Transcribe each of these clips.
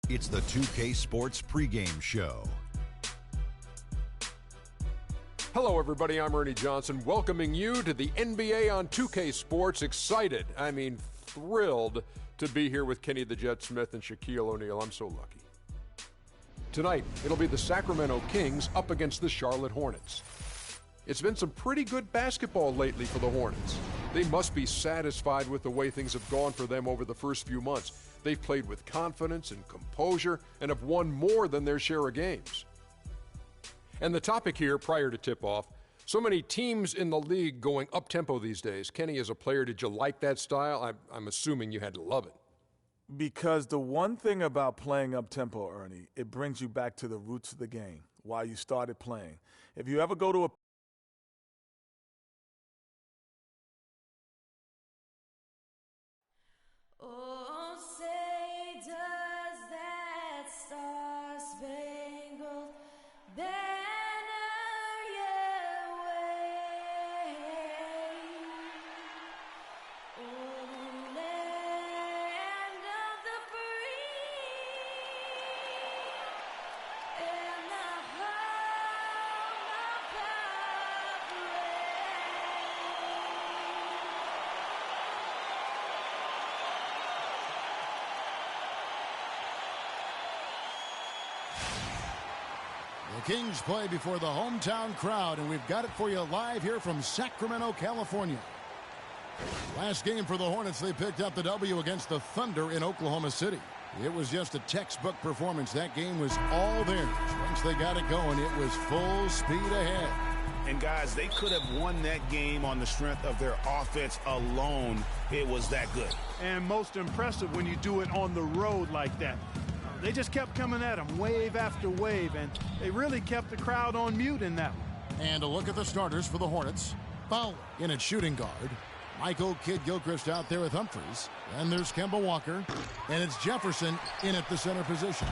It's the 2K Sports pregame show. Hello, everybody. I'm Ernie Johnson, welcoming you to the NBA on 2K Sports. Excited, thrilled to be here with Kenny the Jet Smith and Shaquille O'Neal. I'm so lucky. Tonight, it'll be the Sacramento Kings up against the Charlotte Hornets. It's been some pretty good basketball lately for the Hornets. They must be satisfied with the way things have gone for them over the first few months. They've played with confidence and composure and have won more than their share of games. And the topic here, prior to tip-off, so many teams in the league going up-tempo these days. Kenny, as a player, did you like that style? I'm assuming you had to love it. Because the one thing about playing up-tempo, Ernie, it brings you back to the roots of the game, why you started playing. If you ever go to a The Kings play before the hometown crowd, and we've got it for you live here from Sacramento, California. Last game for the Hornets, they picked up the W against the Thunder in Oklahoma City. It was just a textbook performance. That game was all theirs. Once they got it going, it was full speed ahead. And guys, they could have won that game on the strength of their offense alone. It was that good. And most impressive when you do it on the road like that. They just kept coming at them wave after wave, and they really kept the crowd on mute in that one. And a look at the starters for the Hornets. Fowler in at shooting guard. Michael Kidd-Gilchrist out there with Humphries. And there's Kemba Walker. And it's Jefferson in at the center position.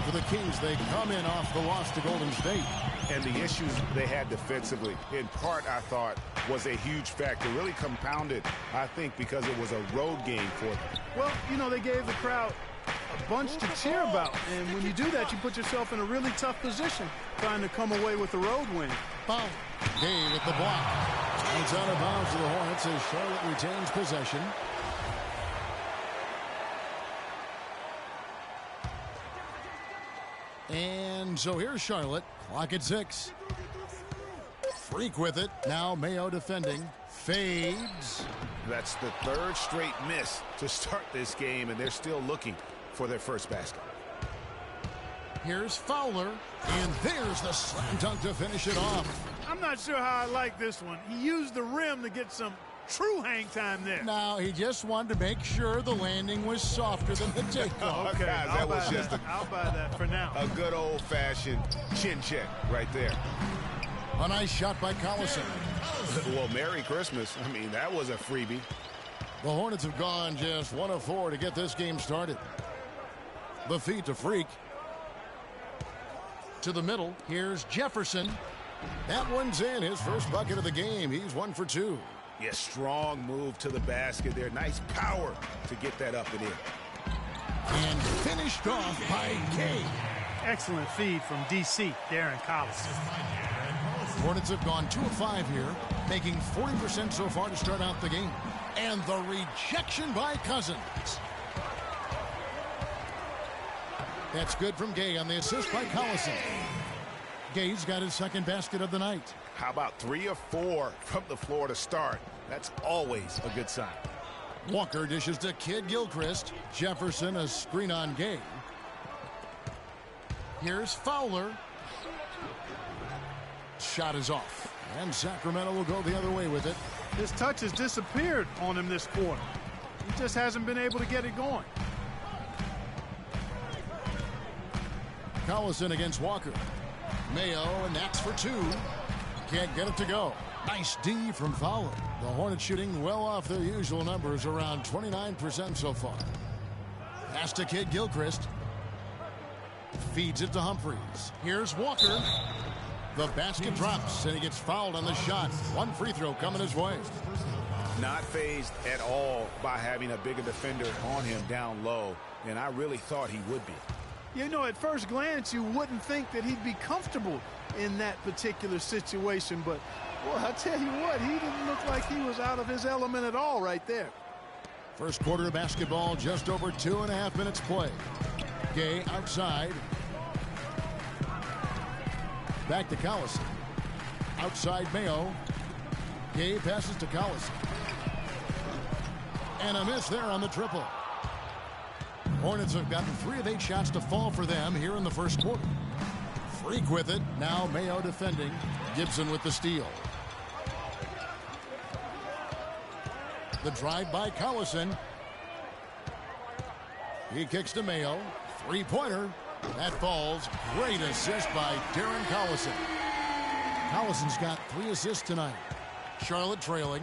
For the Kings, they come in off the loss to Golden State. And the issues they had defensively, in part, I thought, was a huge factor. Really compounded, I think, because it was a road game for them. Well, you know, they gave the crowd a bunch to cheer about. And when you do that, you put yourself in a really tough position trying to come away with a road win. Fowler. Gay with the block. It's out of bounds to the Hornets as Charlotte retains possession. And so here's Charlotte. Clock at 6. Freak with it. Now Mayo defending. Fades. That's the third straight miss to start this game, and they're still looking for their first basket. Here's Fowler, and there's the slam dunk to finish it off. I'm not sure how I like this one. He used the rim to get some true hang time there. Now, he just wanted to make sure the landing was softer than the takeoff. Okay, guys, that was just I'll buy that for now. A good old-fashioned chin check right there. A nice shot by Collison. Well, Merry Christmas. I mean, that was a freebie. The Hornets have gone just 1 of 4 to get this game started. The feed to Freak. To the middle. Here's Jefferson. That one's in. His first bucket of the game. He's 1 for 2. Yes, strong move to the basket there. Nice power to get that up and in. And finished off by Kay. Excellent feed from D.C., Darren Collison. Hornets have gone 2 of 5 here, making 40% so far to start out the game. And the rejection by Cousins. That's good from Gay on the assist by Collison. Gay's got his second basket of the night. How about 3 of 4 from the floor to start? That's always a good sign. Walker dishes to Kidd-Gilchrist. Jefferson a screen on Gay. Here's Fowler. Shot is off. And Sacramento will go the other way with it. His touch has disappeared on him this quarter. He just hasn't been able to get it going. Collison against Walker. Mayo, and that's for 2. Can't get it to go. Nice D from Fowler. The Hornets shooting well off their usual numbers, around 29% so far. Pass to Kidd-Gilchrist. Feeds it to Humphries. Here's Walker. The basket drops, and he gets fouled on the shot. 1 free throw coming his way. Not fazed at all by having a bigger defender on him down low, and I really thought he would be. You know, at first glance, you wouldn't think that he'd be comfortable in that particular situation, but, well, I tell you what, he didn't look like he was out of his element at all right there. First quarter of basketball, just over 2.5 minutes play. Gay outside. Back to Collison. Outside Mayo. Gay passes to Collison. And a miss there on the triple. Hornets have gotten 3 of 8 shots to fall for them here in the first quarter. Freak with it. Now Mayo defending. Gibson with the steal. The drive by Collison. He kicks to Mayo. 3-pointer. That falls. Great assist by Darren Collison. Collison's got 3 assists tonight. Charlotte trailing.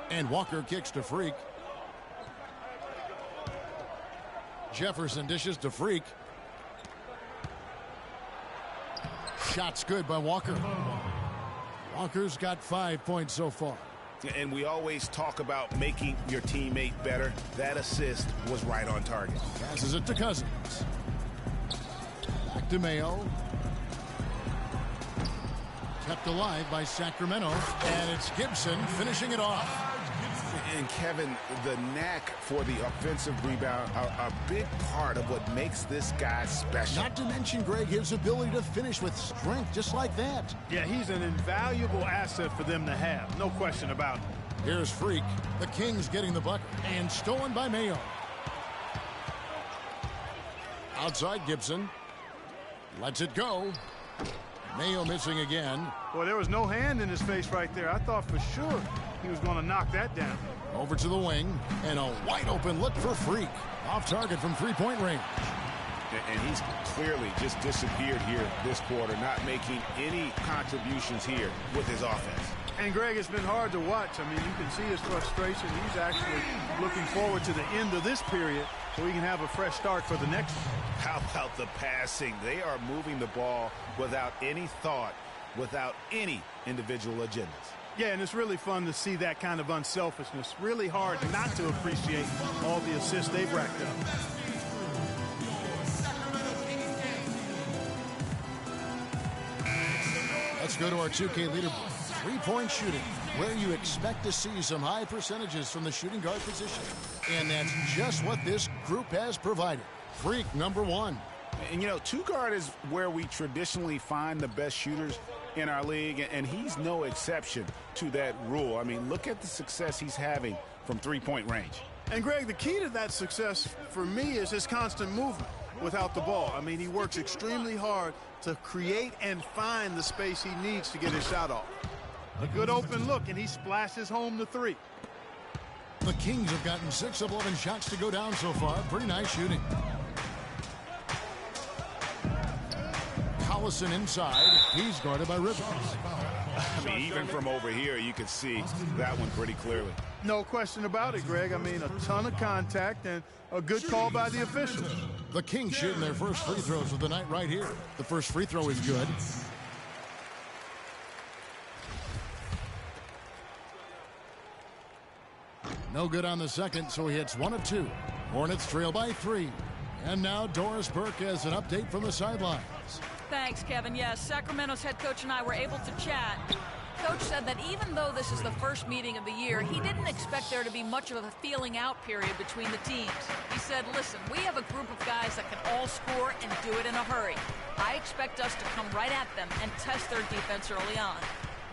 And Walker kicks to Freak. Jefferson dishes to Freak. Shot's good by Walker. Walker's got 5 points so far. And we always talk about making your teammate better. That assist was right on target. Passes it to Cousins. Back to Mayo. Kept alive by Sacramento. And it's Gibson finishing it off. And Kevin, the knack for the offensive rebound are a big part of what makes this guy special. Not to mention, Greg, his ability to finish with strength just like that. Yeah, he's an invaluable asset for them to have. No question about it. Here's Freak. The Kings getting the bucket. And stolen by Mayo. Outside Gibson. Lets it go. Mayo missing again. Boy, there was no hand in his face right there. I thought for sure he was going to knock that down. Over to the wing. And a wide open look for Freak. Off target from 3-point range. And he's clearly just disappeared here this quarter, not making any contributions here with his offense. And, Greg, it's been hard to watch. I mean, you can see his frustration. He's actually looking forward to the end of this period so he can have a fresh start for the next one. How about the passing? They are moving the ball without any thought, without any individual agendas. Yeah, and it's really fun to see that kind of unselfishness. Really hard not to appreciate all the assists they've racked up. Let's go to our 2K leaderboard. 3-point shooting, where you expect to see some high percentages from the shooting guard position. And that's just what this group has provided. Freak, number 1. And, you know, 2-guard is where we traditionally find the best shooters in our league, and he's no exception to that rule. I mean, look at the success he's having from 3-point range. And, Greg, the key to that success for me is his constant movement without the ball. I mean, he works extremely hard to create and find the space he needs to get his shot off. A good open look, and he splashes home the 3. The Kings have gotten 6 of 11 shots to go down so far. Pretty nice shooting. Collison inside. He's guarded by Rivers. I mean, even from over here, you can see that one pretty clearly. No question about it, Greg. I mean, a ton of contact and a good call by the officials. The Kings shooting their first free throws of the night right here. The first free throw is good. No good on the second, so he hits 1 of 2. Hornets trail by 3. And now Doris Burke has an update from the sidelines. Thanks, Kevin. Yes, Sacramento's head coach and I were able to chat. Coach said that even though this is the first meeting of the year, he didn't expect there to be much of a feeling out period between the teams. He said, listen, we have a group of guys that can all score and do it in a hurry. I expect us to come right at them and test their defense early on.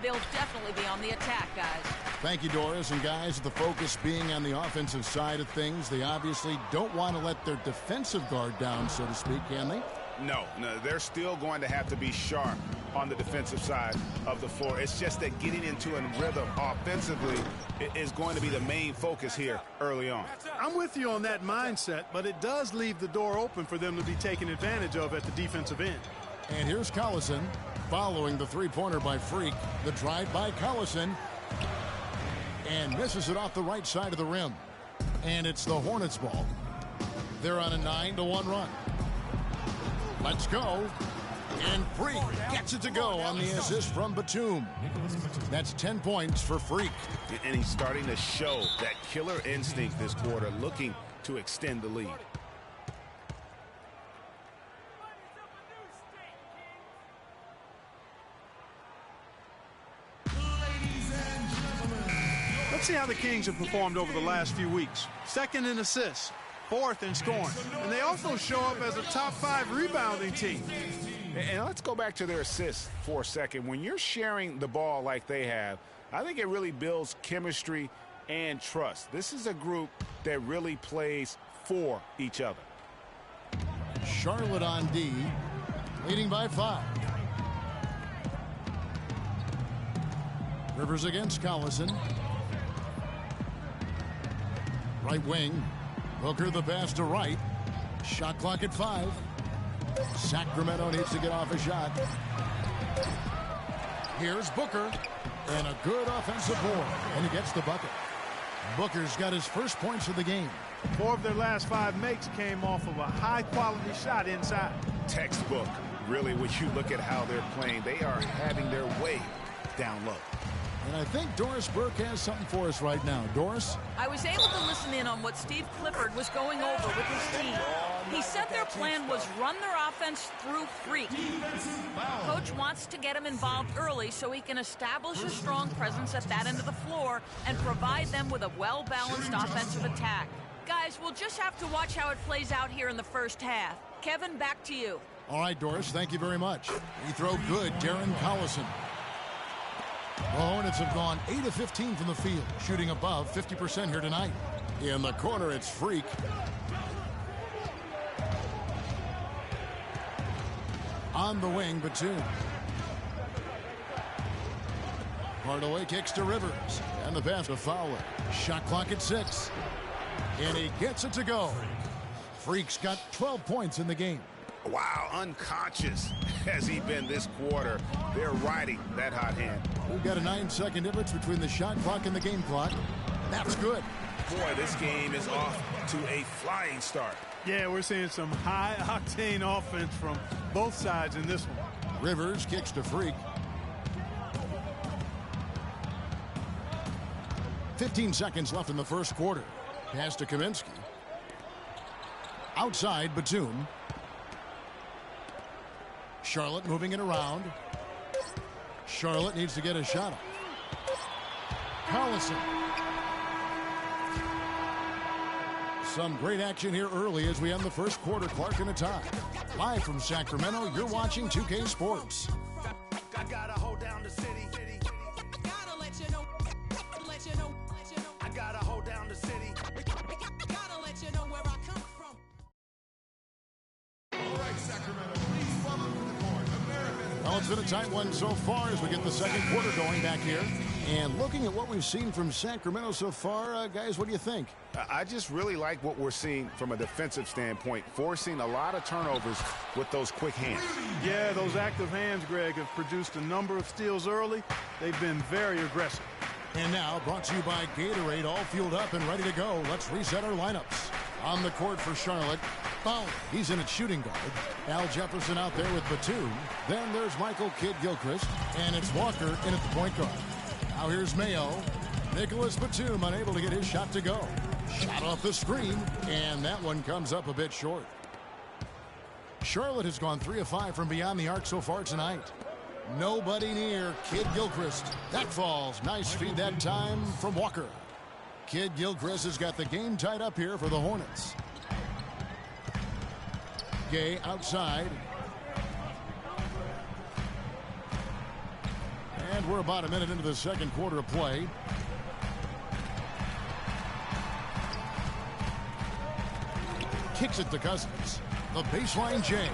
They'll definitely be on the attack, guys. Thank you, Doris. And guys, the focus being on the offensive side of things, they obviously don't want to let their defensive guard down, so to speak, can they? No, they're still going to have to be sharp on the defensive side of the floor. It's just that getting into a rhythm offensively is going to be the main focus here early on. I'm with you on that mindset, but it does leave the door open for them to be taken advantage of at the defensive end. And here's Collison following the 3-pointer by Freak. The drive by Collison. And misses it off the right side of the rim. And it's the Hornets ball. They're on a 9-1 run. Let's go. And Freak gets it to go on the assist from Batum. That's 10 points for Freak. And he's starting to show that killer instinct this quarter, looking to extend the lead. Let's see how the Kings have performed over the last few weeks. Second in assists, fourth in scoring. And they also show up as a top 5 rebounding team. And let's go back to their assists for a second. When you're sharing the ball like they have, I think it really builds chemistry and trust. This is a group that really plays for each other. Charlotte on D, leading by 5. Rivers against Collison. Right wing. Booker the pass to Wright. Shot clock at 5. Sacramento needs to get off a shot. Here's Booker. And a good offensive board. And he gets the bucket. Booker's got his first points of the game. 4 of their last 5 makes came off of a high-quality shot inside. Textbook. Really, when you look at how they're playing, they are having their way down low. And I think Doris Burke has something for us right now. Doris? I was able to listen in on what Steve Clifford was going over with his team. He said their plan was run their offense through Freak. Coach wants to get him involved early so he can establish a strong presence at that end of the floor and provide them with a well-balanced offensive attack. Guys, we'll just have to watch how it plays out here in the first half. Kevin, back to you. All right, Doris, thank you very much. Free throw good, Darren Collison. The Hornets have gone 8 of 15 from the field, shooting above 50% here tonight. In the corner, it's Freak. On the wing, Batum. Hardaway kicks to Rivers. And the pass to Fowler. Shot clock at 6. And he gets it to go. Freak's got 12 points in the game. Wow, unconscious has he been this quarter. They're riding that hot hand. We've got a 9-second difference between the shot clock and the game clock. That's good. Boy, this game is off to a flying start. Yeah, we're seeing some high-octane offense from both sides in this one. Rivers kicks to Freak. 15 seconds left in the first quarter. Pass to Kaminsky. Outside, Batum. Charlotte moving it around. Charlotte needs to get a shot up. Collison. Some great action here early as we end the first quarter. Clark in a tie. Live from Sacramento, you're watching 2K Sports. I gotta hold down the city. I gotta let you know. I gotta hold down the city. Gotta let you know where I come from. All right, Sacramento, please welcome to the court, American. Well, it's been a tight one so far as we get the second quarter going back here. And looking at what we've seen from Sacramento so far, guys, what do you think? I just really like what we're seeing from a defensive standpoint, forcing a lot of turnovers with those quick hands. Yeah, those active hands, Greg, have produced a number of steals early. They've been very aggressive. And now, brought to you by Gatorade, all fueled up and ready to go. Let's reset our lineups. On the court for Charlotte, Fowler. He's in at shooting guard. Al Jefferson out there with Batum. Then there's Michael Kidd-Gilchrist. And it's Walker in at the point guard. Now here's Mayo. Nicholas Batum unable to get his shot to go. Shot off the screen, and that one comes up a bit short. Charlotte has gone 3 of 5 from beyond the arc so far tonight. Nobody near Kidd-Gilchrist. That falls. Nice feed that time from Walker. Kidd-Gilchrist has got the game tied up here for the Hornets. Gay outside. And we're about a minute into the second quarter of play. Kicks it to Cousins. The baseline J.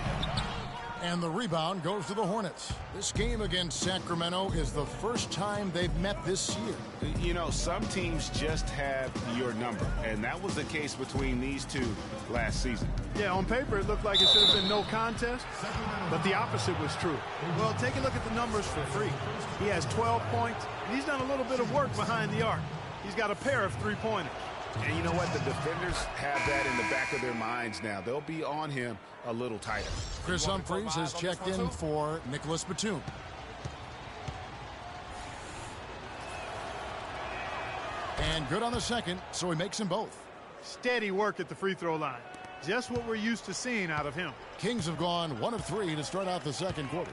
And the rebound goes to the Hornets. This game against Sacramento is the first time they've met this year. You know, some teams just have your number, and that was the case between these two last season. Yeah, on paper it looked like it should have been no contest, but the opposite was true. Well, take a look at the numbers for Freak. He has 12 points, and he's done a little bit of work behind the arc. He's got a pair of three-pointers. And you know what? The defenders have that in the back back of their minds now. They'll be on him a little tighter. Chris Humphries has checked in for Nicholas Batum. And good on the second, so he makes them both. Steady work at the free throw line. Just what we're used to seeing out of him. Kings have gone 1 of 3 to start out the second quarter.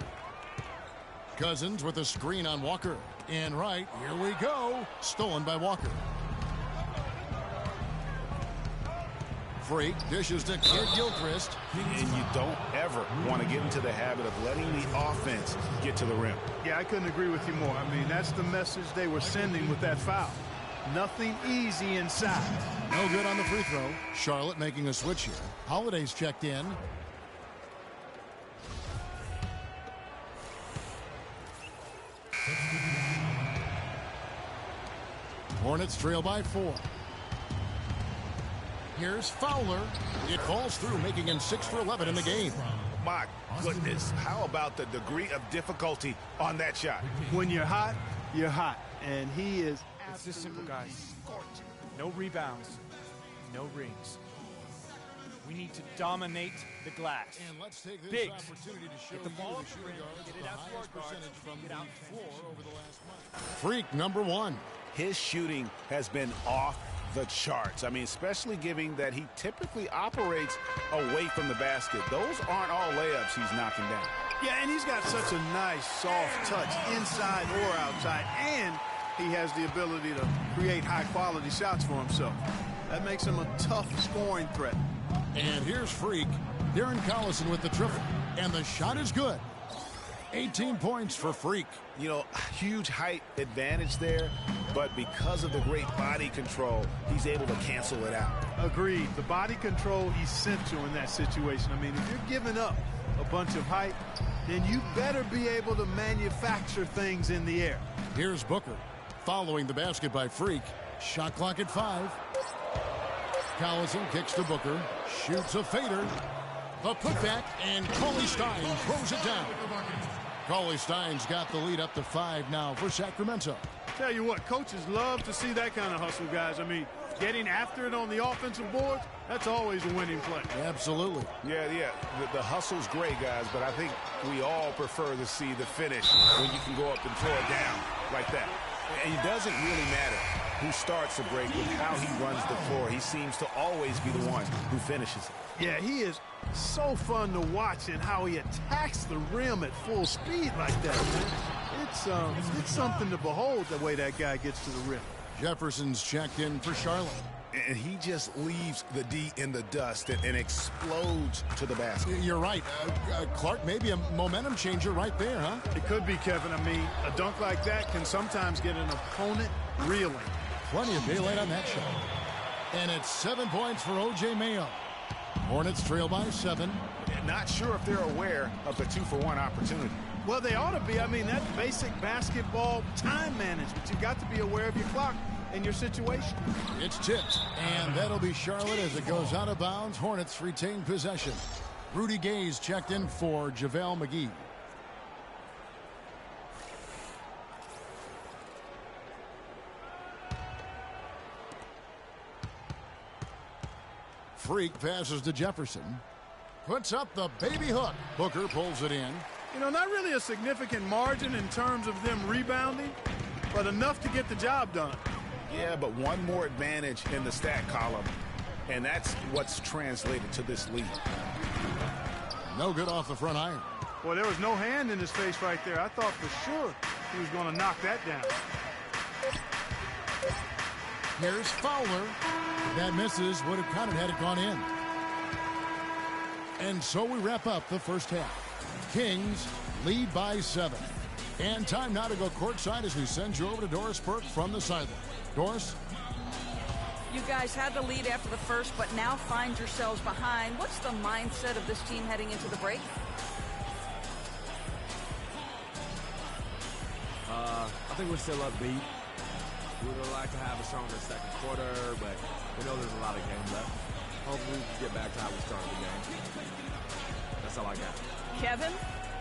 Cousins with a screen on Walker. And right, here we go. Stolen by Walker. Freak dishes to Kid Gilchrist. And you don't ever want to get into the habit of letting the offense get to the rim. Yeah, I couldn't agree with you more. I mean, that's the message they were sending with that foul. Nothing easy inside. No good on the free throw. Charlotte making a switch here. Holiday's checked in. Hornets trail by 4. Here's Fowler. It falls through, making him 6 for 11 in the game. My goodness, how about the degree of difficulty on that shot? When you're hot, you're hot. And he is It's just simple, guys. No rebounds, no rings. We need to dominate the glass. And let's take this Big. opportunity to show Get the ball you up the the shooting rim, guards, get it the out to our highest guards, percentage from get the out in floor transition. over the last month. Freak number 1. His shooting has been off the charts. I mean, especially given that he typically operates away from the basket. Those aren't all layups he's knocking down. Yeah, and he's got such a nice, soft touch inside or outside. And he has the ability to create high-quality shots for himself. That makes him a tough scoring threat. And here's Freak. Darren Collison with the triple. And the shot is good. 18 points for Freak. You know, huge height advantage there, but because of the great body control, he's able to cancel it out. Agreed. The body control essential in that situation. I mean, if you're giving up a bunch of height, then you better be able to manufacture things in the air. Here's Booker. Following the basket by Freak. Shot clock at 5. Collison kicks to Booker. Shoots a fader. The putback, and Cauley Stein throws it down. Cauley Stein's got the lead up to 5 now for Sacramento. Tell you what, coaches love to see that kind of hustle, guys. I mean, getting after it on the offensive boards, that's always a winning play. Absolutely. Yeah. The hustle's great, guys, but I think we all prefer to see the finish when you can go up and throw it down like that. And it doesn't really matter who starts the break with how he runs the floor. He seems to always be the one who finishes it. Yeah, he is so fun to watch and how he attacks the rim at full speed like that, man. It's something to behold the way that guy gets to the rim. Jefferson's checked in for Charlotte. And he just leaves the D in the dust and explodes to the basket. You're right. Clark, maybe a momentum changer right there, huh? It could be, Kevin. I mean, a dunk like that can sometimes get an opponent reeling. Plenty of daylight on that shot. And it's 7 points for O.J. Mayo. Hornets trail by 7. Not sure if they're aware of the 2-for-1 opportunity. Well, they ought to be. I mean, that's basic basketball time management. You've got to be aware of your clock and your situation. It's tipped, and that'll be Charlotte as it goes out of bounds. Hornets retain possession. Rudy Gay's checked in for JaVale McGee. Freak passes to Jefferson. Puts up the baby hook. Booker pulls it in. You know, not really a significant margin in terms of them rebounding, but enough to get the job done. Yeah, but one more advantage in the stat column, and that's what's translated to this lead. No good off the front iron. Boy, there was no hand in his face right there. I thought for sure he was going to knock that down. Here's Fowler. That misses. Would have counted had it gone in. And so we wrap up the first half. Kings lead by 7. And time now to go courtside as we send you over to Doris Burke from the sideline. Doris? You guys had the lead after the first, but now find yourselves behind. What's the mindset of this team heading into the break? I think we're still upbeat. We would like to have a stronger second quarter, but we know there's a lot of games left. Hopefully we can get back to how we started the game. That's all I got. Kevin,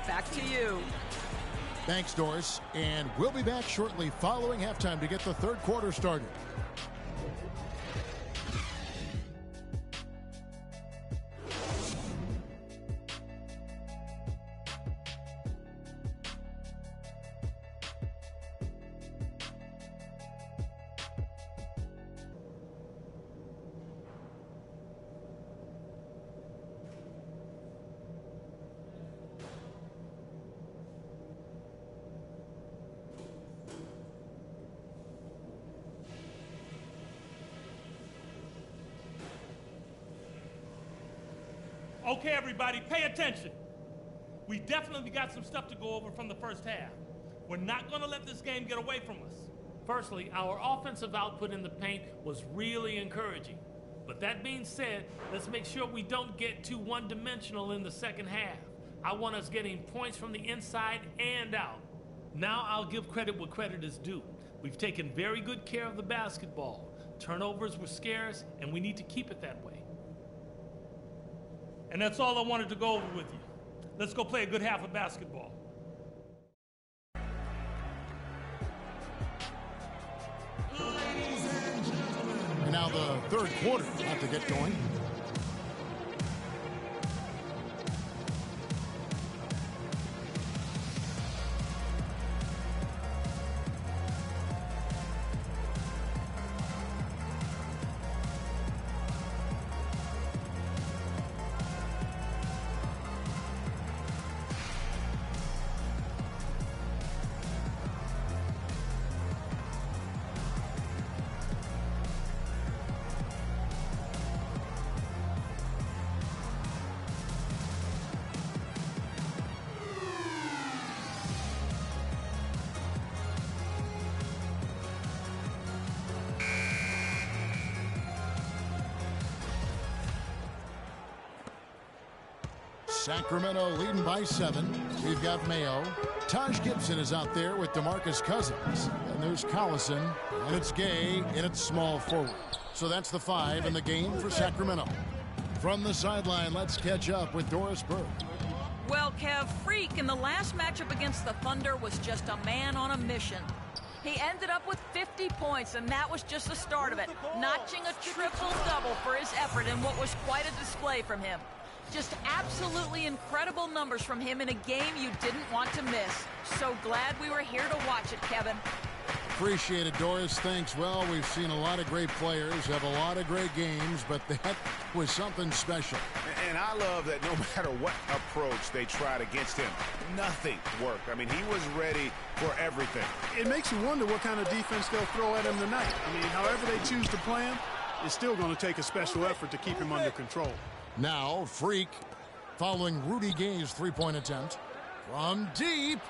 back to you. Thanks, Doris. And we'll be back shortly following halftime to get the third quarter started. Okay, everybody, pay attention. We definitely got some stuff to go over from the first half. We're not going to let this game get away from us. Firstly, our offensive output in the paint was really encouraging. But that being said, let's make sure we don't get too one-dimensional in the second half. I want us getting points from the inside and out. Now I'll give credit where credit is due. We've taken very good care of the basketball. Turnovers were scarce, and we need to keep it that way. And that's all I wanted to go over with you. Let's go play a good half of basketball. And now the third quarter about to get going. Sacramento leading by 7. We've got Mayo. Taj Gibson is out there with DeMarcus Cousins. And there's Collison. And it's Gay in its small forward. So that's the 5 in the game for Sacramento. From the sideline, let's catch up with Doris Burke. Well, Kev, Freak in the last matchup against the Thunder was just a man on a mission. He ended up with 50 points, and that was just the start of it, notching a triple-double for his effort in what was quite a display from him. Just absolutely incredible numbers from him in a game you didn't want to miss. So glad we were here to watch it, Kevin. Appreciate it, Doris. Thanks. Well, we've seen a lot of great players have a lot of great games, but that was something special. And I love that no matter what approach they tried against him, nothing worked. I mean, he was ready for everything. It makes you wonder what kind of defense they'll throw at him tonight. I mean, however they choose to play him, it's still going to take a special effort to keep him under control. Now, Freak following Rudy Gay's three-point attempt from deep.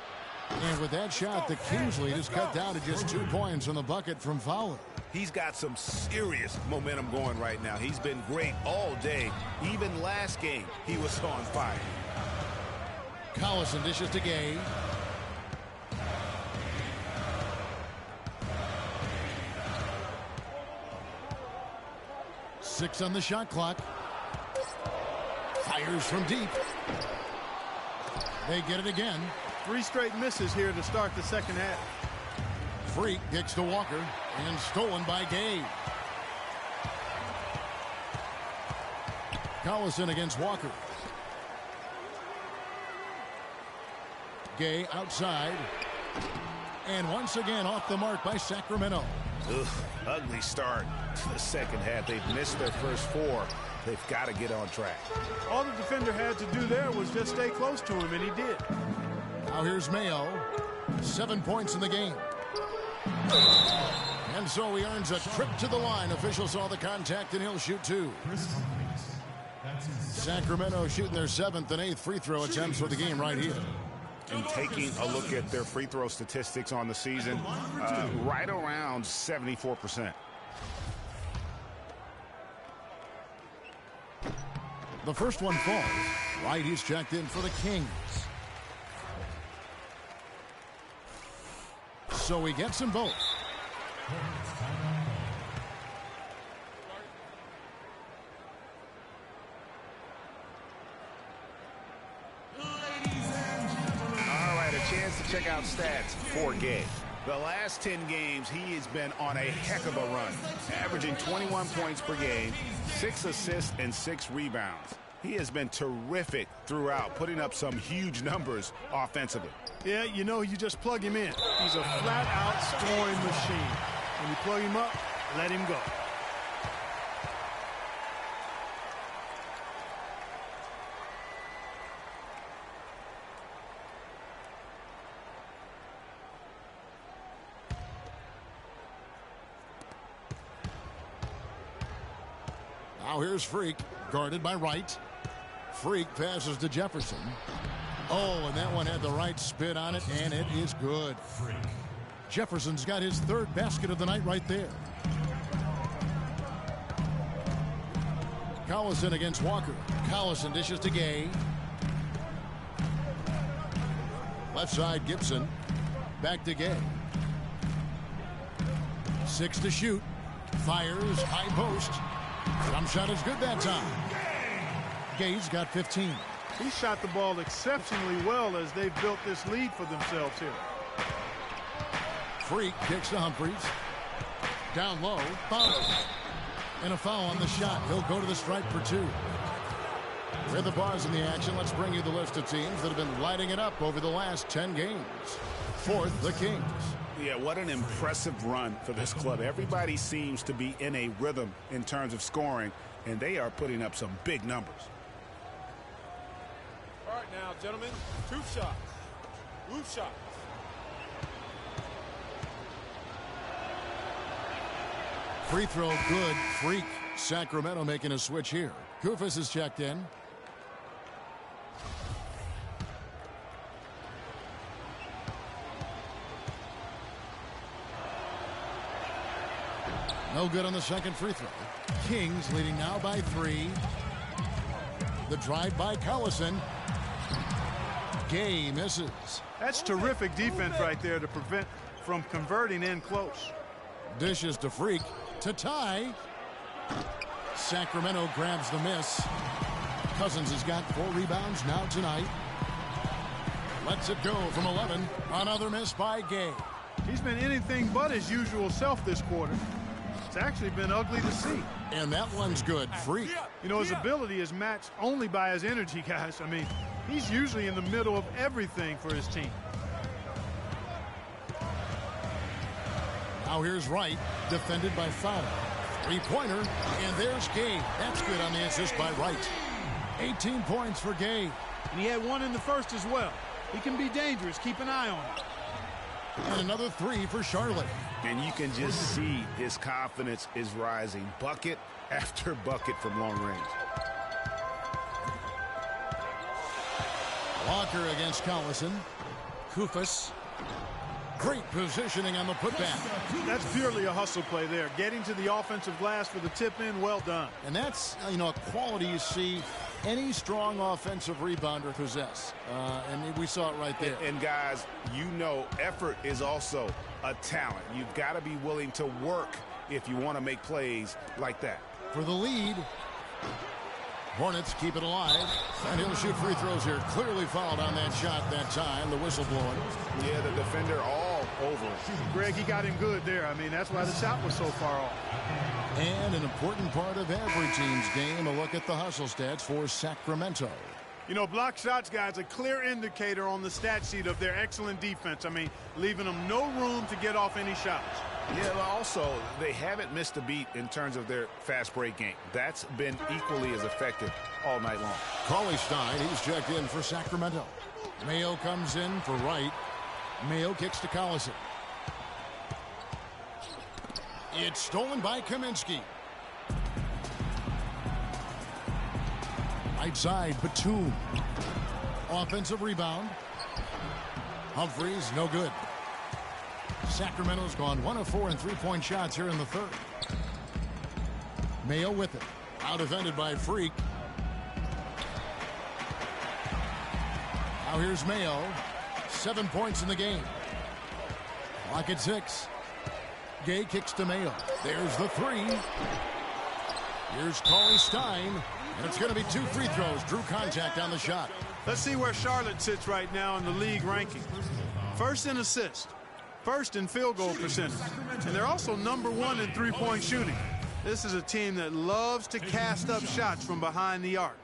And with that shot, the Kings lead is cut down to just 2 points on the bucket from Fowler. He's got some serious momentum going right now. He's been great all day. Even last game, he was on fire. Collison dishes to Gay. Six on the shot clock. Fires from deep. They get it again. 3 straight misses here to start the second half. Freak kicks to Walker and stolen by Gay. Collison against Walker. Gay outside. And once again off the mark by Sacramento. Ugh, ugly start to the second half. They've missed their first 4. They've got to get on track. All the defender had to do there was just stay close to him, and he did. Now here's Mayo. 7 points in the game. And so he earns a trip to the line. Officials saw the contact, and he'll shoot 2. Sacramento shooting their 7th and 8th free throw attempts for the game right here. And taking a look at their free throw statistics on the season, right around 74%. The first one falls. Right, he's checked in for the Kings. So he gets them both. All right, a chance to check out stats for Gay. The last 10 games, he has been on a heck of a run, averaging 21 points per game, 6 assists, and 6 rebounds. He has been terrific throughout, putting up some huge numbers offensively. Yeah, you know, you just plug him in. He's a flat-out scoring machine. When you plug him up, let him go. Now here's Freak, guarded by Wright. Freak passes to Jefferson. Oh, and that one had the right spin on it, and it is good. Jefferson's got his third basket of the night right there. Collison against Walker. Collison dishes to Gay. Left side, Gibson. Back to Gay. 6 to shoot. Fires, high post. Jump shot is good that time. Gay's got 15. He shot the ball exceptionally well as they've built this lead for themselves here. Freak kicks to Humphries. Down low, foul. And a foul on the shot. He'll go to the stripe for 2. With the bars in the action, let's bring you the list of teams that have been lighting it up over the last 10 games. Fourth, the Kings. Yeah, what an impressive run for this club. Everybody seems to be in a rhythm in terms of scoring, and they are putting up some big numbers. All right now, gentlemen, 2 shots. Roof shots. Free throw good. Freak. Sacramento making a switch here. Kufis is checked in. No good on the second free throw. Kings leading now by 3. The drive by Collison. Gay misses. That's terrific defense right there to prevent from converting in close. Dishes to Freak to tie. Sacramento grabs the miss. Cousins has got 4 rebounds now tonight. Lets it go from 11. Another miss by Gay. He's been anything but his usual self this quarter. It's actually been ugly to see. And that one's good. Freak. You know, his ability is matched only by his energy, guys. I mean, he's usually in the middle of everything for his team. Now here's Wright, defended by Fowler. 3-pointer, and there's Gay. That's good on the assist by Wright. 18 points for Gay. And he had 1 in the first as well. He can be dangerous. Keep an eye on him. And another 3 for Charlotte. And you can just see his confidence is rising. Bucket after bucket from long range. Walker against Collison. Kufis. Great positioning on the putback. That's purely a hustle play there. Getting to the offensive glass for the tip-in, well done. And that's, a quality you see any strong offensive rebounder possess. And we saw it right there. And guys, effort is also a talent. You've got to be willing to work if you want to make plays like that. For the lead, Hornets keep it alive, and he'll shoot free throws here. Clearly fouled on that shot that time. The whistle blowing. Yeah, the defender all over it. Greg, he got him good there. I mean, that's why the shot was so far off. And an important part of every team's game, a look at the hustle stats for Sacramento. You know, block shots, guys, a clear indicator on the stat sheet of their excellent defense. I mean, leaving them no room to get off any shots. Yeah, but also, they haven't missed a beat in terms of their fast break game. That's been equally as effective all night long. Cauley Stein, he's checked in for Sacramento. Mayo comes in for Wright. Mayo kicks to Collison. It's stolen by Kaminsky. Right side, Batum. Offensive rebound. Humphries, no good. Sacramento's gone 1 of 4 in three-point shots here in the third. Mayo with it. Out defended by Freak. Now here's Mayo. 7 points in the game. Clock at 6. Gay kicks to Mayo. There's the 3. Here's Cauley Stein. And it's going to be 2 free throws. Drew contact on the shot. Let's see where Charlotte sits right now in the league ranking. First in assists. First in field goal percentage. And they're also number 1 in three-point shooting. This is a team that loves to cast up shots from behind the arc.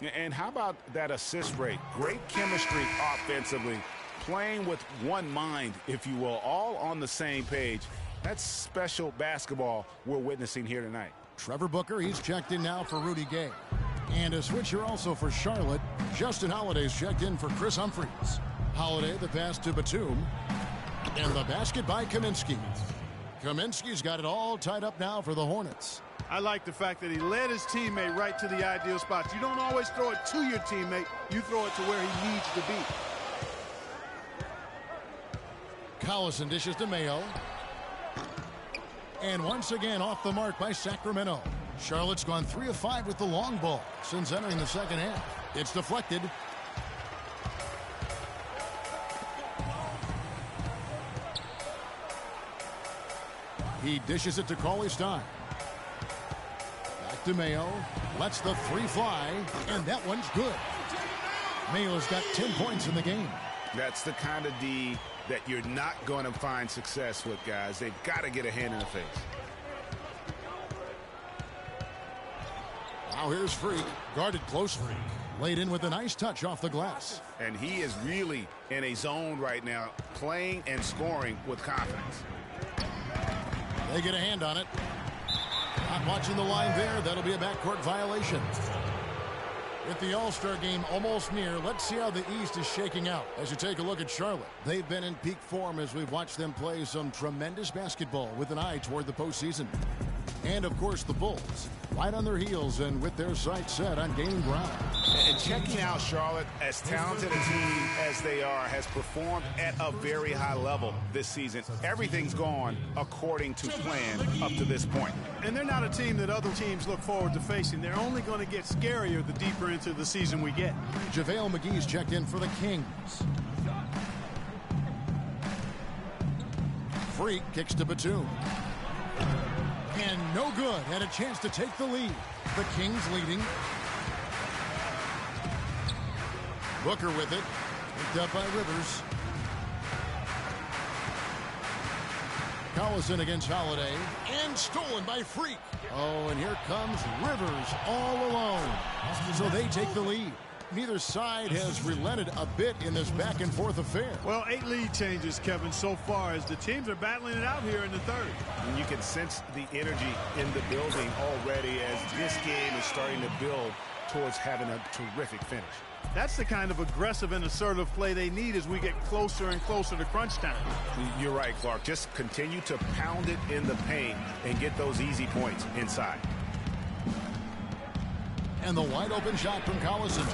And how about that assist rate? Great chemistry offensively. Playing with one mind, if you will, all on the same page. That's special basketball we're witnessing here tonight. Trevor Booker, he's checked in now for Rudy Gay. And a switcher also for Charlotte. Justin Holiday's checked in for Chris Humphries. Holiday, the pass to Batum. And the basket by Kaminsky. Kaminsky's got it all tied up now for the Hornets. I like the fact that he led his teammate right to the ideal spot. You don't always throw it to your teammate. You throw it to where he needs to be. Collison dishes to Mayo. And once again off the mark by Sacramento. Charlotte's gone 3 of 5 with the long ball since entering the second half. It's deflected. He dishes it to Cauley-Stein. Back to Mayo. Lets the 3 fly, and that one's good. Mayo's got 10 points in the game. That's the kind of D that you're not going to find success with, guys. They've got to get a hand in the face. Now here's Freak, guarded closely. Laid in with a nice touch off the glass. And he is really in a zone right now, playing and scoring with confidence. They get a hand on it. Not watching the line there. That'll be a backcourt violation. With the All-Star game almost near, let's see how the East is shaking out as you take a look at Charlotte. They've been in peak form as we've watched them play some tremendous basketball with an eye toward the postseason. And, of course, the Bulls, right on their heels and with their sights set on gaining ground. And checking out Charlotte, as talented a team as they are, has performed at a very high level this season. Everything's gone according to plan up to this point. And they're not a team that other teams look forward to facing. They're only going to get scarier the deeper into the season we get. JaVale McGee's checked in for the Kings. Freak kicks to Batum. And no good. Had a chance to take the lead. The Kings leading. Booker with it. Picked up by Rivers. Collison against Holiday. And stolen by Freak. Oh, and here comes Rivers all alone. So they take the lead. Neither side has relented a bit in this back-and-forth affair. Well, 8 lead changes, Kevin, so far as the teams are battling it out here in the third. And you can sense the energy in the building already as this game is starting to build towards having a terrific finish. That's the kind of aggressive and assertive play they need as we get closer and closer to crunch time. You're right, Clark. Just continue to pound it in the paint and get those easy points inside. And the wide-open shot from Collison.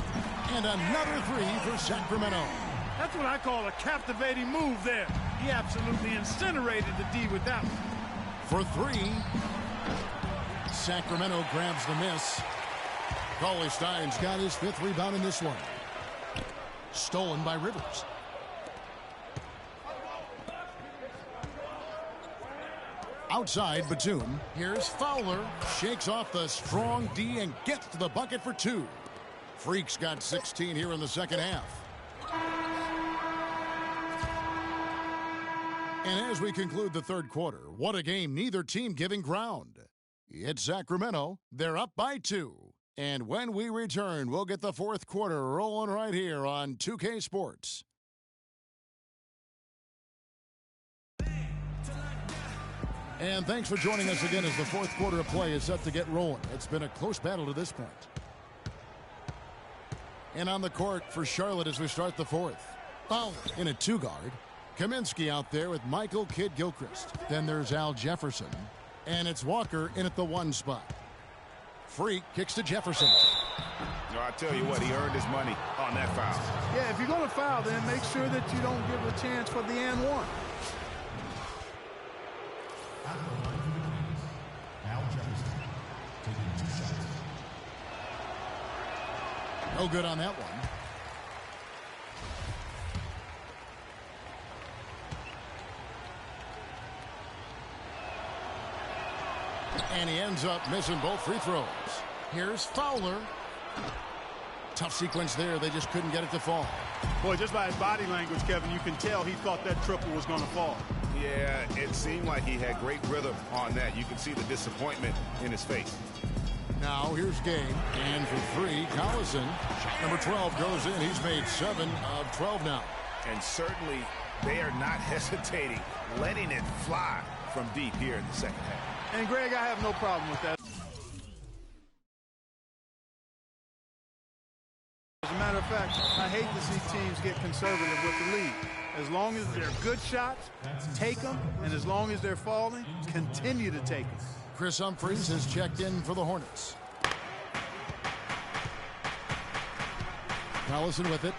And another 3 for Sacramento. That's what I call a captivating move there. He absolutely incinerated the D with that one. For 3. Sacramento grabs the miss. Cauley-Stein's got his 5th rebound in this one. Stolen by Rivers. Outside, Batum. Here's Fowler. Shakes off the strong D and gets to the bucket for 2. Freak's got 16 here in the second half. And as we conclude the third quarter, what a game, neither team giving ground. It's Sacramento. They're up by 2. And when we return, we'll get the fourth quarter rolling right here on 2K Sports. And thanks for joining us again as the fourth quarter of play is set to get rolling. It's been a close battle to this point. And on the court for Charlotte as we start the fourth. Fowler in a 2-guard. Kaminsky out there with Michael Kidd-Gilchrist. Then there's Al Jefferson. And it's Walker in at the 1 spot. Freak kicks to Jefferson. No, I tell you what, he earned his money on that foul. Yeah, if you're going to foul, then make sure that you don't give a chance for the and one. No good on that one. And he ends up missing both free throws. Here's Fowler. Tough sequence there. They just couldn't get it to fall. Boy, just by his body language, Kevin, you can tell he thought that triple was going to fall. Yeah, it seemed like he had great rhythm on that. You can see the disappointment in his face. Now here's Game. And for 3, Collison. Shot number 12 goes in. He's made 7 of 12 now. And certainly they are not hesitating, letting it fly from deep here in the second half. And, Greg, I have no problem with that. As a matter of fact, I hate to see teams get conservative with the lead. As long as they're good shots, take them. And as long as they're falling, continue to take them. Chris Humphries has checked in for the Hornets. Collison with it.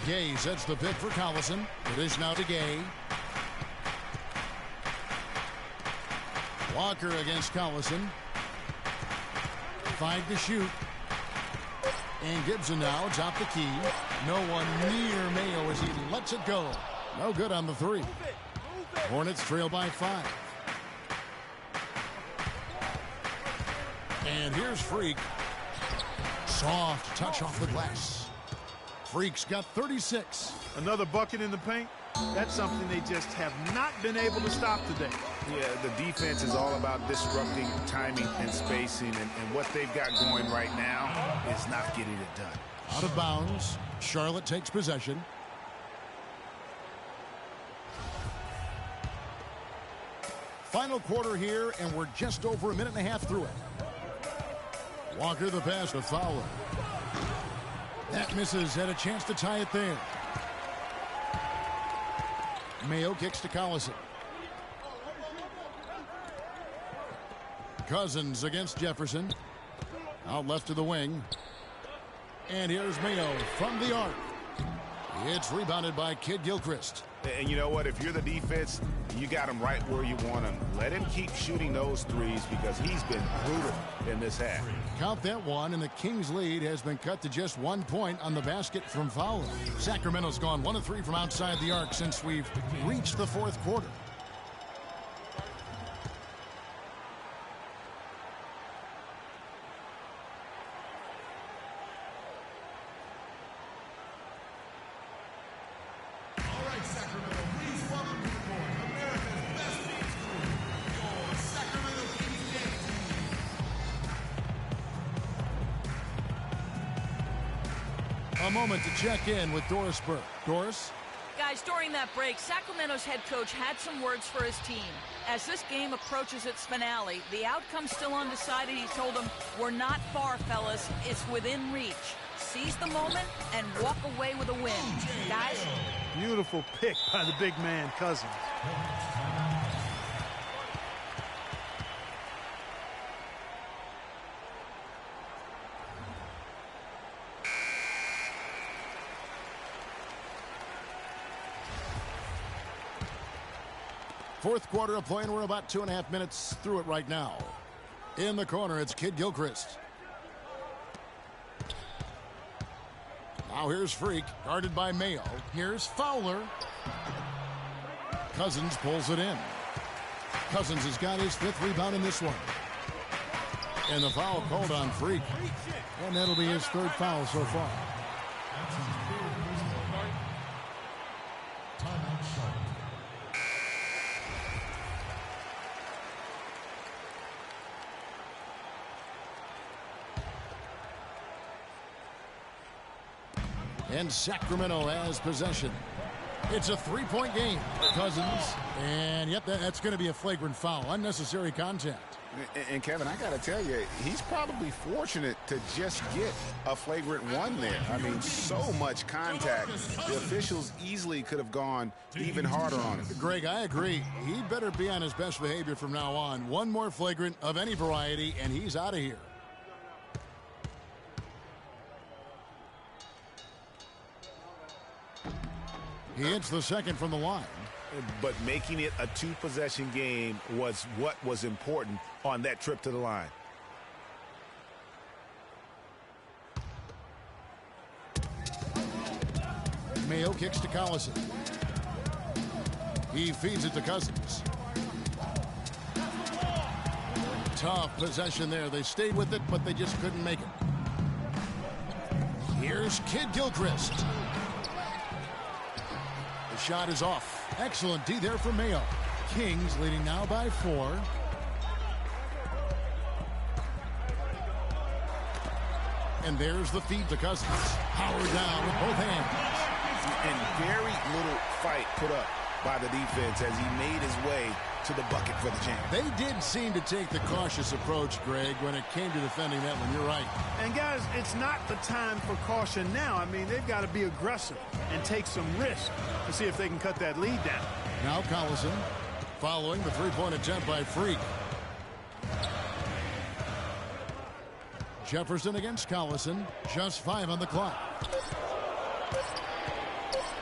Gay sets the pick for Collison. It is now to Gay. Walker against Collison. 5 to shoot. And Gibson now top the key. No one near Mayo as he lets it go. No good on the 3. Hornets trail by 5. And here's Freak. Soft touch off the glass. Freak's got 36. Another bucket in the paint. That's something they just have not been able to stop today. Yeah, the defense is all about disrupting timing and spacing, and what they've got going right now is not getting it done. Out of bounds. Charlotte takes possession. Final quarter here, and we're just over a minute and a half through it. Walker the pass to Fowler. That misses. Had a chance to tie it there. Mayo kicks to Collison. Cousins against Jefferson. Out left to the wing. And here's Mayo from the arc. It's rebounded by Kid Gilchrist. And you know what? If you're the defense, you got him right where you want him. Let him keep shooting those threes because he's been brutal in this half. Count that one, and the Kings' lead has been cut to just 1 point on the basket from Fowler. Sacramento's gone 1 of 3 from outside the arc since we've reached the 4th quarter. A moment to check in with Doris Burke. Doris? Guys, during that break, Sacramento's head coach had some words for his team. As this game approaches its finale, the outcome's still undecided. He told them, "We're not far, fellas. It's within reach. Seize the moment and walk away with a win." Guys? Beautiful pick by the big man, Cousins. Fourth quarter of play, and we're about 2.5 minutes through it right now. In the corner, it's Kid Gilchrist. Now here's Freak, guarded by Mayo. Here's Fowler. Cousins pulls it in. Cousins has got his 5th rebound in this one. And the foul called on Freak. And that'll be his 3rd foul so far. And Sacramento has possession. It's a 3-point game. Cousins. And, yep, that's going to be a flagrant foul. Unnecessary contact. And Kevin, I got to tell you, he's probably fortunate to just get a flagrant 1 there. I mean, so much contact. The officials easily could have gone even harder on him. Greg, I agree. He better be on his best behavior from now on. One more flagrant of any variety, and he's out of here. He hits the 2nd from the line. But making it a 2-possession game was what was important on that trip to the line. Mayo kicks to Collison. He feeds it to Cousins. Tough possession there. They stayed with it, but they just couldn't make it. Here's Kid Gilchrist. The shot is off. Excellent D there for Mayo. Kings leading now by 4. And there's the feed to Cousins. Power down with both hands. And very little fight put up by the defense as he made his way to the bucket for the jam. They did seem to take the cautious approach, Greg, when it came to defending that one. You're right. And, guys, it's not the time for caution now. I mean, they've got to be aggressive and take some risk to see if they can cut that lead down. Now Collison following the three-point attempt by Freak. Jefferson against Collison. Just 5 on the clock.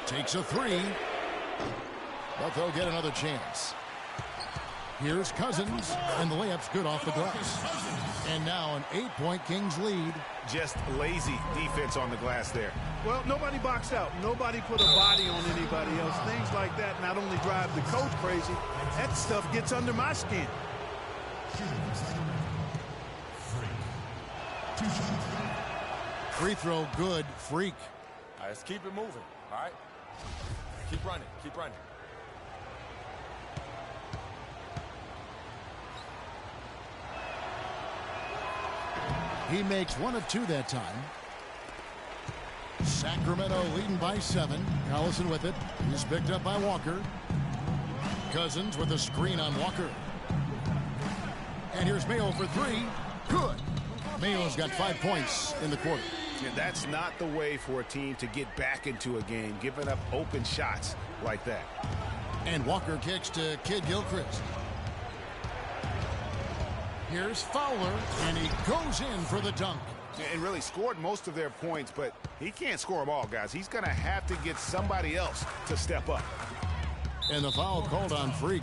Takes a 3. But they'll get another chance. Here's Cousins, and the layup's good off the glass. And now an 8-point Kings lead. Just lazy defense on the glass there. Well, nobody boxed out. Nobody put a body on anybody else. Things like that not only drive the coach crazy, that stuff gets under my skin. Free throw good, Freak. All right, let's keep it moving, all right? Keep running, keep running. He makes 1 of 2 that time. Sacramento leading by 7. Collison with it. He's picked up by Walker. Cousins with a screen on Walker. And here's Mayo for 3. Good. Mayo's got 5 points in the quarter. And that's not the way for a team to get back into a game, giving up open shots like that. And Walker kicks to Kid Gilchrist. Here's Fowler, and he goes in for the dunk. And really scored most of their points, but he can't score them all, guys. He's going to have to get somebody else to step up. And the foul called on Freak.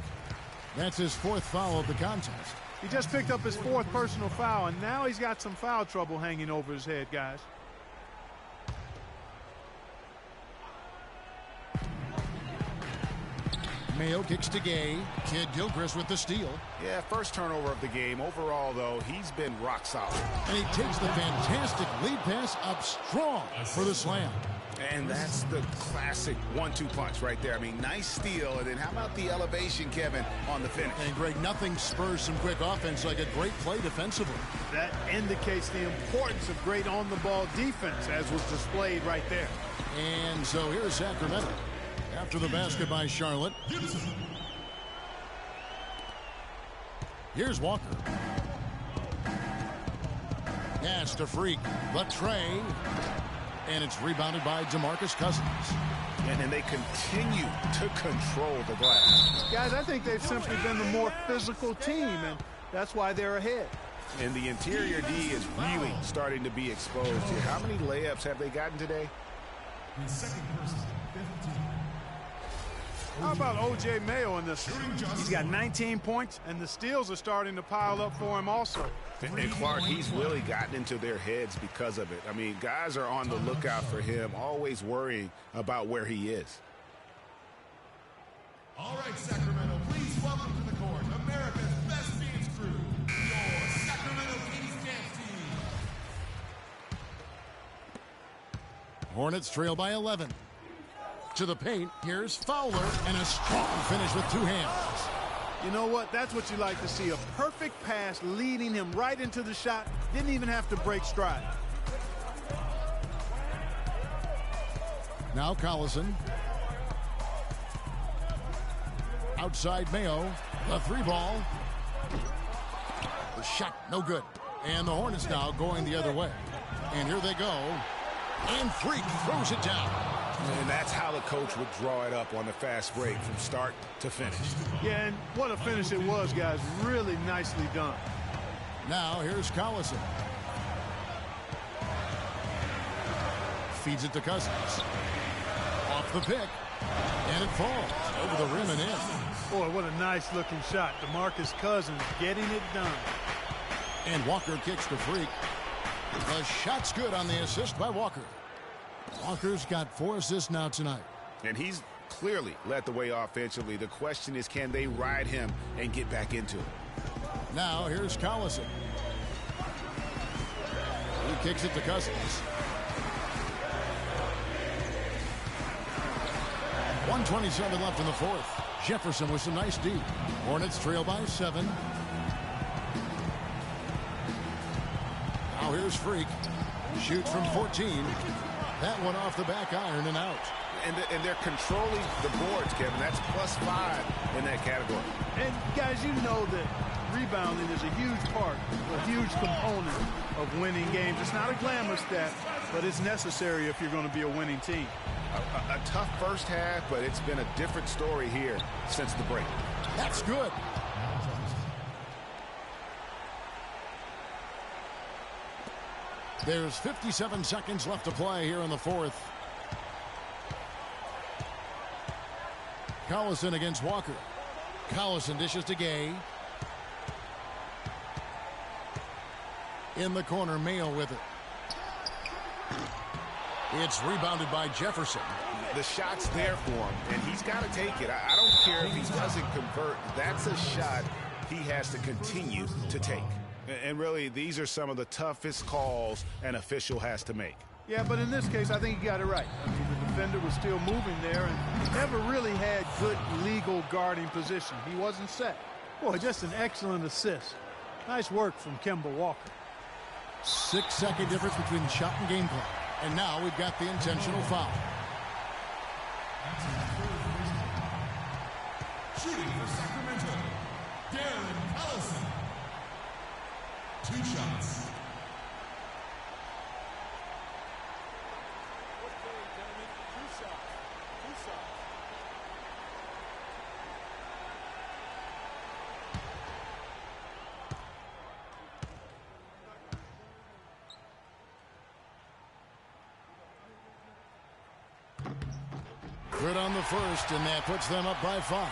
That's his 4th foul of the contest. He just picked up his 4th personal foul, and now he's got some foul trouble hanging over his head, guys. Mayo kicks to Gay. Kid Gilchrist with the steal. Yeah, first turnover of the game. Overall, though, he's been rock solid. And he takes the fantastic lead pass up strong for the slam. And that's the classic 1-2 punch right there. I mean, nice steal. And then how about the elevation, Kevin, on the finish? And, Greg, nothing spurs some quick offense like a great play defensively. That indicates the importance of great on-the-ball defense, as was displayed right there. And so here's Sacramento. After the basket by Charlotte. Here's Walker. Pass to Freak. The tray. And it's rebounded by DeMarcus Cousins. And then they continue to control the glass. Guys, I think they've simply been the more physical team, and that's why they're ahead. And the interior D is really starting to be exposed here. How many layups have they gotten today? How about O.J. Mayo in this? He's got 19 points, and the steals are starting to pile up for him also. And Clark, he's really gotten into their heads because of it. I mean, guys are on the lookout for him, always worrying about where he is. All right, Sacramento, please welcome to the court America's best dance crew, your Sacramento Kings dance team. Hornets trail by 11. To the paint, here's Fowler, and a strong finish with 2 hands. You know what? That's what you like to see. A perfect pass leading him right into the shot. Didn't even have to break stride. Now Collison. Outside Mayo. The 3 ball. The shot, no good. And the Hornets now going the other way. And here they go. And Freak throws it down. And that's how the coach would draw it up on the fast break from start to finish. Yeah, and what a finish it was, guys. Really nicely done. Now here's Collison. Feeds it to Cousins. Off the pick. And it falls over the rim and in. Boy, what a nice looking shot. DeMarcus Cousins getting it done. And Walker kicks to Freak. The shot's good on the assist by Walker. Walker's got 4 assists now tonight. And he's clearly led the way offensively. The question is, can they ride him and get back into it? Now here's Collison. He kicks it to Cousins. 1:27 left in the 4th. Jefferson with some nice D. Hornets trail by 7. Now here's Freak. Shoots from 14. That one off the back iron and out. And they're controlling the boards, Kevin. That's +5 in that category. And, guys, you know that rebounding is a huge part, a huge component of winning games. It's not a glamour stat, but it's necessary if you're going to be a winning team. A tough first half, but it's been a different story here since the break. That's good. There's 57 seconds left to play here in the fourth. Collison against Walker. Collison dishes to Gay. In the corner, Mayo with it. It's rebounded by Jefferson. The shot's there for him, and he's got to take it. I don't care if he doesn't convert. That's a shot he has to continue to take. And really, these are some of the toughest calls an official has to make. Yeah, but in this case, I think he got it right. I mean, the defender was still moving there and never really had good legal guarding position. He wasn't set. Boy, just an excellent assist. Nice work from Kemba Walker. 6-second difference between the shot and game clock. And now we've got the intentional foul. Shooting for Sacramento, Darren Collison. 2 shots. Good on the first, and that puts them up by 5.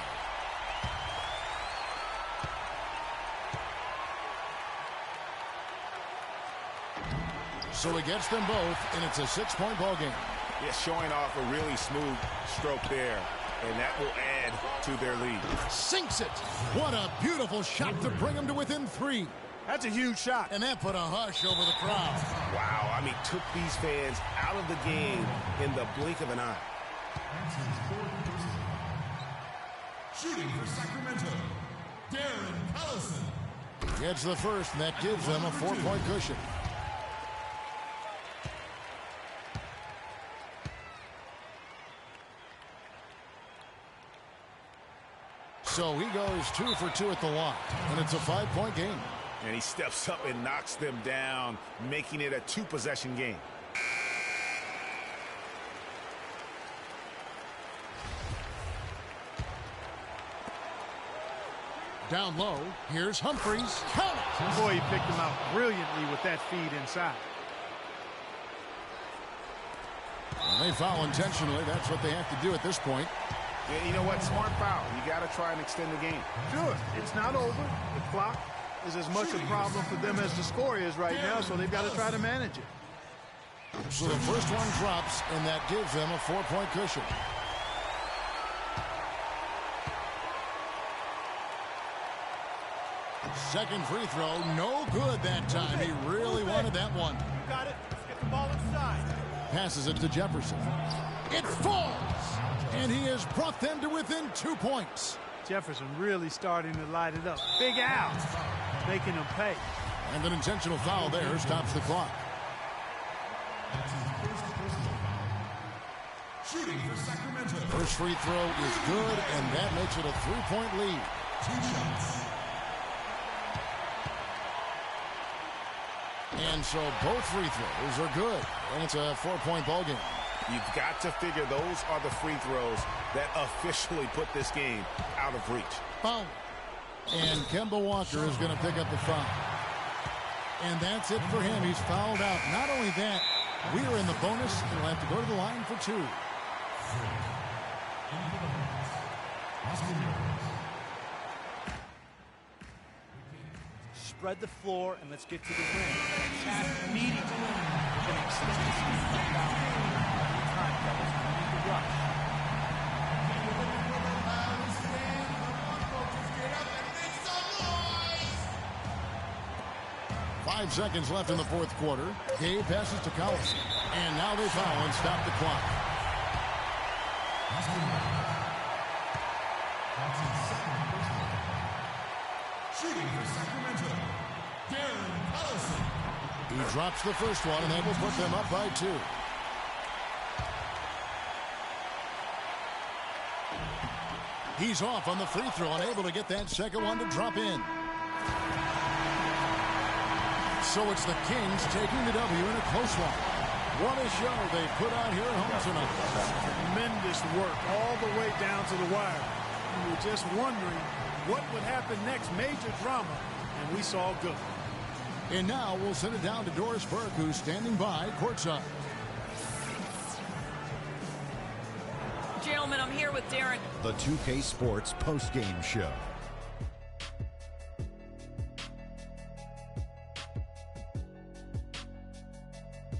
So he gets them both, and it's a 6-point ball game. Yeah, showing off a really smooth stroke there, and that will add to their lead. Sinks it. What a beautiful shot to bring them to within 3. That's a huge shot. And that put a hush over the crowd. Wow, I mean, took these fans out of the game in the blink of an eye. Shooting for Sacramento, Darren Collison. Gets the first, and that gives them a 4-point cushion. So he goes 2 for 2 at the line, and it's a 5-point game. And he steps up and knocks them down, making it a 2-possession game. Down low, here's Humphries. Count it! Boy, he picked him out brilliantly with that feed inside. Well, they foul intentionally. That's what they have to do at this point. Yeah, you know what? Smart foul. You got to try and extend the game. Sure, it's not over. The clock is as much a problem for them as the score is right now, so they've got to try to manage it. So the first one drops, and that gives them a 4-point cushion. Second free throw, no good that time. He really wanted that one. You got it. Let's get the ball inside. Passes it to Jefferson. It falls! And he has brought them to within 2 points. Jefferson really starting to light it up. Big Al making him pay. And an intentional foul there stops the clock. Shooting for Sacramento. First free throw is good, and that makes it a 3-point lead. 2 shots. And so both free throws are good, and it's a 4-point ball game. You've got to figure those are the free throws that officially put this game out of reach. Foul. And Kemba Walker is going to pick up the foul. And that's it for him. He's fouled out. Not only that, we are in the bonus, and we'll have to go to the line for 2. Spread the floor and let's get to the rim. Attack immediately. We're going to extend this game down. Time, fellas. We need to rush. 5 seconds left in the fourth quarter. Gay passes to Collison. And now they foul and stop the clock. Shooting for Sacramento, Darren Collison. He drops the first one, and that will put them up by 2. He's off on the free throw, unable to get that second one to drop in. So it's the Kings taking the W in a close one. What a show they put out here at home tonight. Tremendous work all the way down to the wire. You were just wondering what would happen next, major drama, and we saw good. And now we'll send it down to Doris Burke, who's standing by courtside. Gentlemen, I'm here with Darren. The 2K Sports postgame show.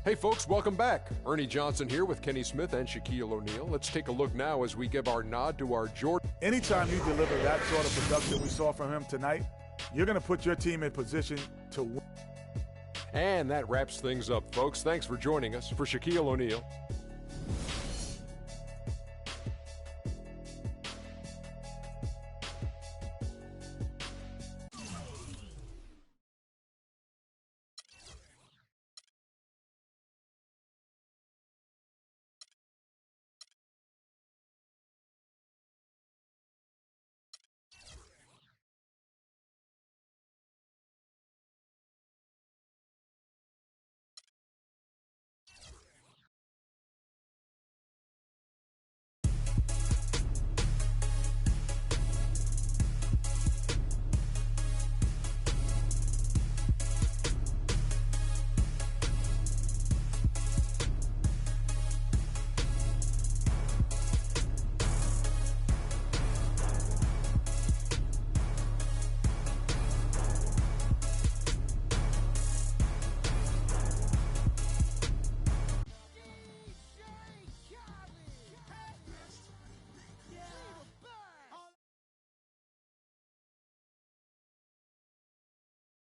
Hey folks, welcome back. Ernie Johnson here with Kenny Smith and Shaquille O'Neal. Let's take a look now as we give our nod to our Jordan. Anytime you deliver that sort of production we saw from him tonight, you're going to put your team in position to win. And that wraps things up, folks. Thanks for joining us. For Shaquille O'Neal,